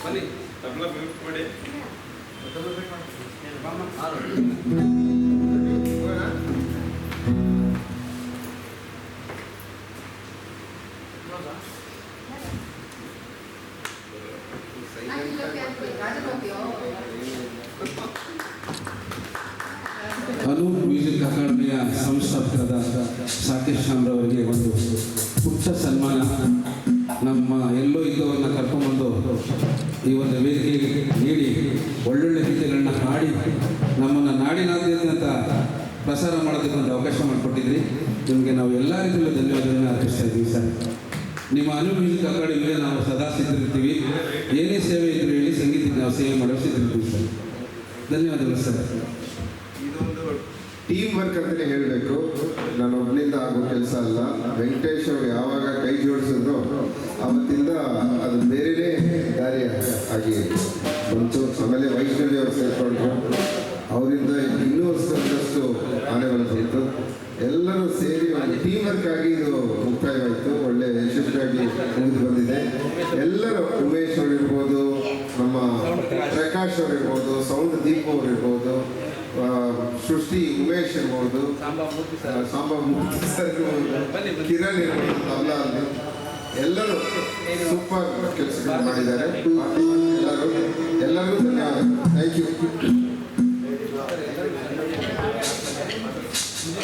ಬನ್ನಿ ತಬಲ ಮ್ಯೂಟ್ ಮಾಡಿ. ಅನೂಪ್ ಮ್ಯೂಸಿಕ್ ಅಕಾಡೆಮಿಯ ಸಂಸ್ಥಾಪಕರಾದ ಸಾಕೇಶ್ ಶಾಮ್ರವರಿಗೆ ಒಂದು ಪುಟ್ಟ ಸನ್ಮಾನ. ನಮ್ಮ ಎಲ್ಲೋ ಇದ್ದವ್ರನ್ನ ಕರ್ಕೊಂಡ್ಬಂದು ಈ ಒಂದು ವೇದಿಕೆಗೆ ನೀಡಿ ಒಳ್ಳೊಳ್ಳೆ ಗೀತೆಗಳನ್ನ ಹಾಡಿ ನಮ್ಮನ್ನು ನಾಡಿನಾದ್ಯಂತ ಪ್ರಸಾರ ಮಾಡೋದಕ್ಕೆ ಒಂದು ಅವಕಾಶ ಮಾಡಿಕೊಟ್ಟಿದ್ರಿ. ನಿಮಗೆ ನಾವು ಎಲ್ಲ ರೀತಿಯಲ್ಲೂ ಧನ್ಯವಾದಗಳನ್ನು ಅರ್ಪಿಸ್ತಾ ಇದ್ದೀವಿ ಸರ್. ನಿಮ್ಮ ಅನೂಪ್ ಮ್ಯೂಸಿಕ್ ಅಕಾಡೆಮಿಗೆ ನಾವು ಸದಾ ಸಿದ್ಧರಿರ್ತೀವಿ. ಏನೇ ಸೇವೆ ಇದ್ದರೂ ಹೇಳಿ, ಸಂಗೀತಕ್ಕೆ ನಾವು ಸೇವೆ ಮಾಡೋ ಸಿದ್ಧರಿರ್ತೀವಿ ಸರ್. ಧನ್ಯವಾದಗಳು ಸರ್. ಇದೊಂದು ಟೀಮ್ ವರ್ಕ್ ಅಂತಲೇ ಹೇಳಬೇಕು. ನಾನು ಒಬ್ಬನಿಂದ ಆಗೋ ಕೆಲಸ ಅಲ್ಲ. ವೆಂಕಟೇಶ್ ಅವರು ಯಾವಾಗ ಕೈ ಜೋಡಿಸಿದ್ರು ಅವತ್ತಿಂದ ಅದು ಬೇರೆಯೇ ದಾರಿ ಆಗಿ ಬಂತು. ಆಮೇಲೆ ವೈಷ್ಣವಿ ಅವರು ಸೇರಿಕೊಂಡ್ರು. ಅವರಿಂದ ಇನ್ನೂ ಸಾಕಷ್ಟು ಆನೆಗಳು ಬಂತು. ಎಲ್ಲರೂ ಸೇರಿ ಒಂದು ಟೀಮ್ ವರ್ಕ್ ಆಗಿ ಇದು ಮುಕ್ತಾಯವಾಯಿತು. ಒಳ್ಳೆ ಯಶಸ್ವಿಯಾಗಿ ಮುಗಿದು ಬಂದಿದೆ. ಎಲ್ಲರೂ ಉಮೇಶ್ ಅವರಿರ್ಬೋದು, ನಮ್ಮ ಪ್ರಕಾಶ್ ಅವರಿರ್ಬೋದು, ಸೌಂಡ್ ದೀಪ್ ಅವರಿರ್ಬೋದು, ಸೃಷ್ಟಿ ಉಮೇಶ್ ಇರ್ಬೋದು, ಸಾಂಬಾ ಮೂರ್ತಿ ಸರ್ ಇರ್ಬೋದು, ಕಿರಣ್ ಇರ್ಬೋದು, ತಬಲಾ ಅಲ್ಲಿ ಎಲ್ಲರೂ ಸೂಪರ್ ಕೆಲಸಗಳು ಮಾಡಿದ್ದಾರೆ. ಎಲ್ಲರಿಗೂ ಧನ್ಯವಾದ. Thank you.